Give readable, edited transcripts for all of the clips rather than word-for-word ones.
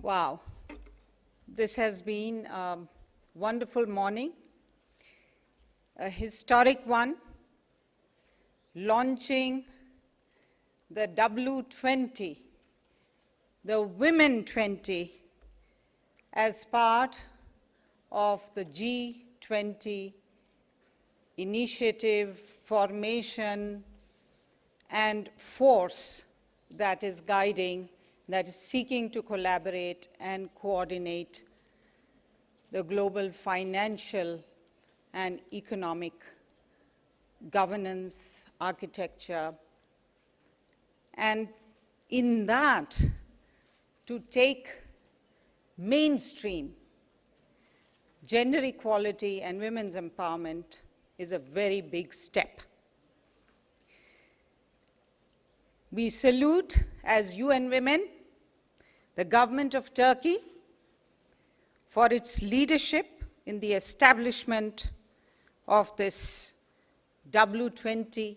Wow, this has been a wonderful morning, a historic one, launching the W20, the Women 20, as part of the G20 initiative, formation, and force that is guiding, that is seeking to collaborate and coordinate the global financial and economic governance, architecture, and in that, to take mainstream gender equality and women's empowerment is a very big step. We salute, as UN Women, the government of Turkey for its leadership in the establishment of this W20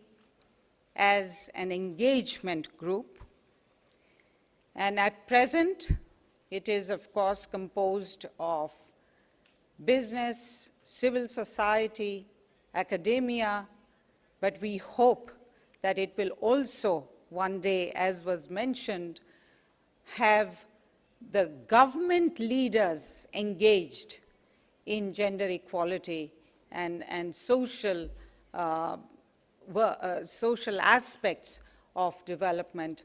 as an engagement group. And at present, it is, of course, composed of business, civil society, academia, but we hope that it will also one day, as was mentioned, have the government leaders engaged in gender equality and social aspects of development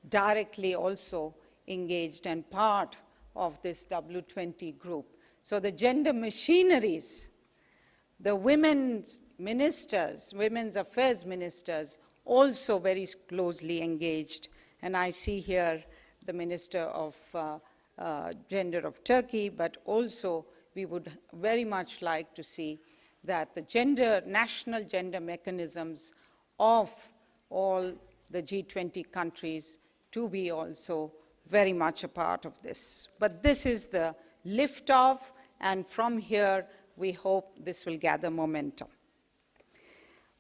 directly also engaged and part of this W20 group. So the gender machineries, the women's ministers, women's affairs ministers, also very closely engaged. And I see here the Minister of Gender of Turkey, but also we would very much like to see that the national gender mechanisms of all the G20 countries to be also very much a part of this. But this is the liftoff, and from here we hope this will gather momentum.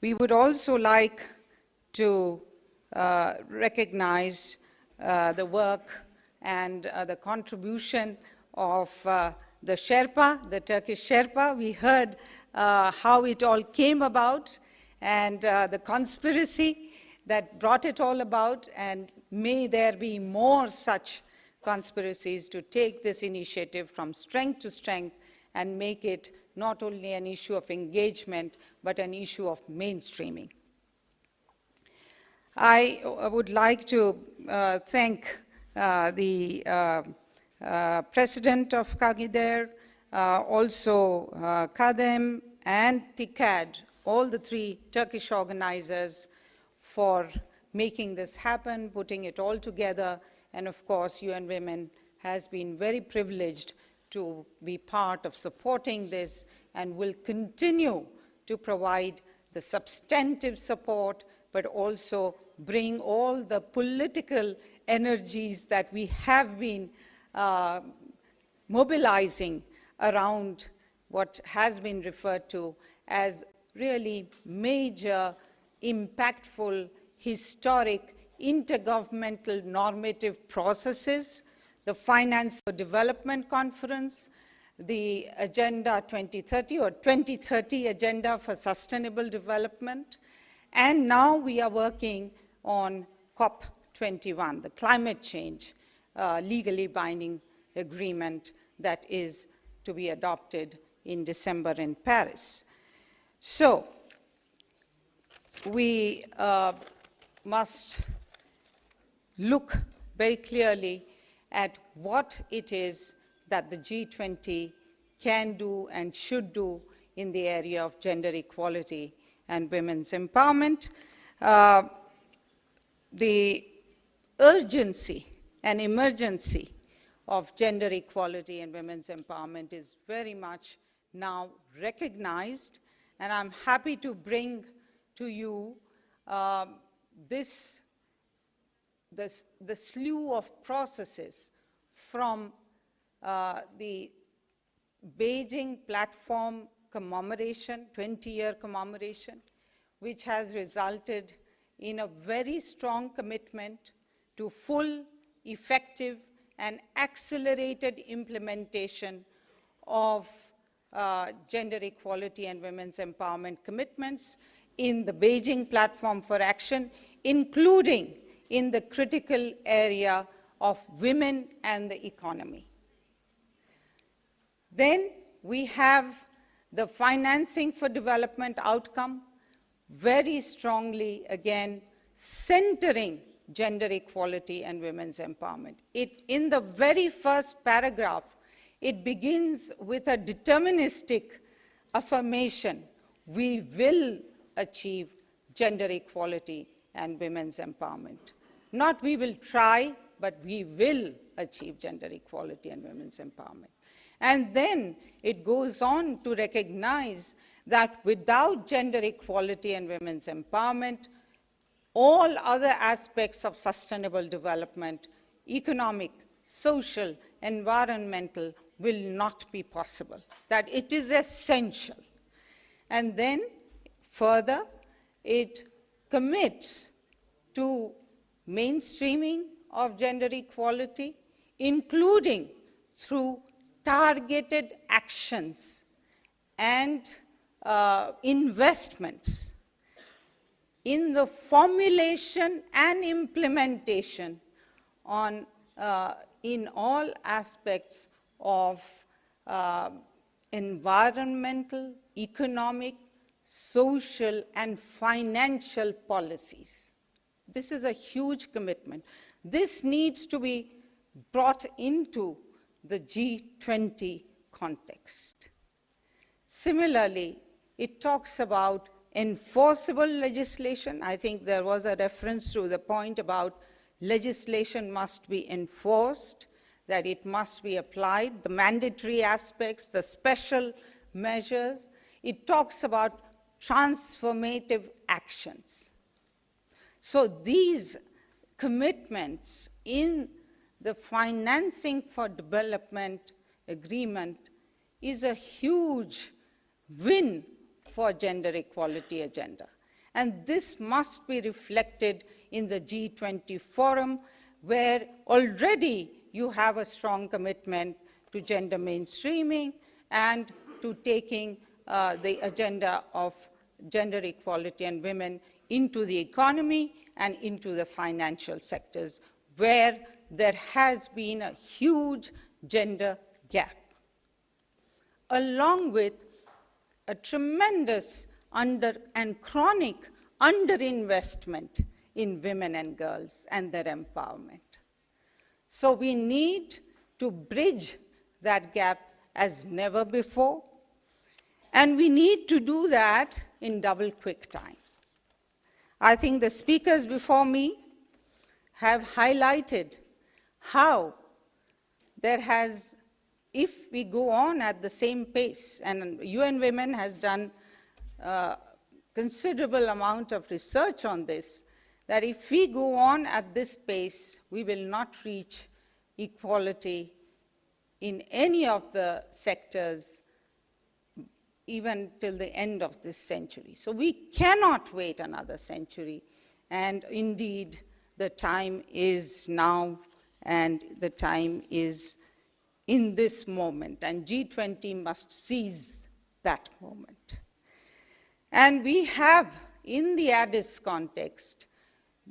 We would also like to recognize the work and the contribution of the Sherpa, the Turkish Sherpa. We heard how it all came about and the conspiracy that brought it all about, and may there be more such conspiracies to take this initiative from strength to strength and make it not only an issue of engagement, but an issue of mainstreaming. I would like to thank the president of Kagider, also Kadem and TİKAD, all the three Turkish organizers, for making this happen, putting it all together, and of course UN Women has been very privileged to be part of supporting this and will continue to provide the substantive support, but also bring all the political energies that we have been mobilizing around what has been referred to as really major, impactful, historic, intergovernmental normative processes, the Finance for Development Conference, the Agenda 2030 or 2030 Agenda for Sustainable Development, and now we are working on COP21, the climate change legally binding agreement that is to be adopted in December in Paris. So we must look very clearly at what it is that the G20 can do and should do in the area of gender equality and women's empowerment. The urgency and emergency of gender equality and women's empowerment is very much now recognized, and I'm happy to bring to you the slew of processes from the Beijing platform commemoration, 20-year commemoration, which has resulted in a very strong commitment to full, effective, and accelerated implementation of gender equality and women's empowerment commitments in the Beijing Platform for Action, including in the critical area of women and the economy. Then we have the financing for development outcome, very strongly, again, centering gender equality and women's empowerment. In the very first paragraph, it begins with a deterministic affirmation: we will achieve gender equality and women's empowerment. Not we will try, but we will achieve gender equality and women's empowerment. And then it goes on to recognize that without gender equality and women's empowerment, all other aspects of sustainable development, economic, social, environmental, will not be possible, that it is essential. And then further, it commits to mainstreaming of gender equality, including through targeted actions and investments in the formulation and implementation in all aspects of environmental, economic, social, and financial policies. This is a huge commitment. This needs to be brought into the G20 context. Similarly, it talks about enforceable legislation. I think there was a reference to the point about legislation must be enforced, that it must be applied, the mandatory aspects, the special measures. It talks about transformative actions. So these commitments in the financing for development agreement is a huge win for gender equality agenda. And this must be reflected in the G20 forum, where already you have a strong commitment to gender mainstreaming and to taking the agenda of gender equality and women into the economy and into the financial sectors, where there has been a huge gender gap, along with a tremendous and chronic underinvestment in women and girls and their empowerment. So we need to bridge that gap as never before, and we need to do that in double quick time. I think the speakers before me have highlighted how there has, if we go on at the same pace, and UN Women has done a considerable amount of research on this, that if we go on at this pace, we will not reach equality in any of the sectors even till the end of this century. So we cannot wait another century, and indeed the time is now, and the time is in this moment, and G20 must seize that moment. And we have, in the Addis context,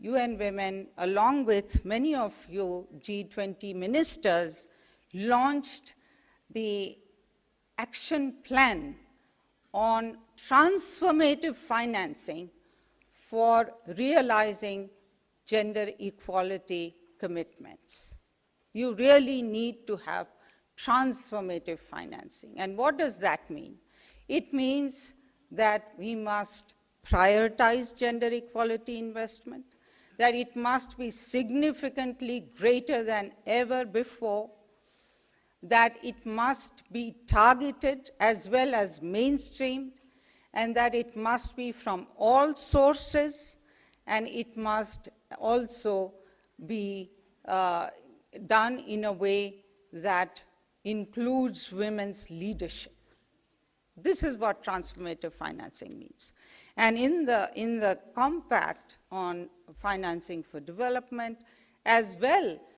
UN Women, along with many of you G20 ministers, launched the action plan on transformative financing for realizing gender equality commitments. You really need to have transformative financing. And what does that mean? It means that we must prioritize gender equality investment, that it must be significantly greater than ever before, that it must be targeted as well as mainstreamed, and that it must be from all sources, and it must also be done in a way that includes women's leadership. This is what transformative financing means. And in the compact on financing for development, as well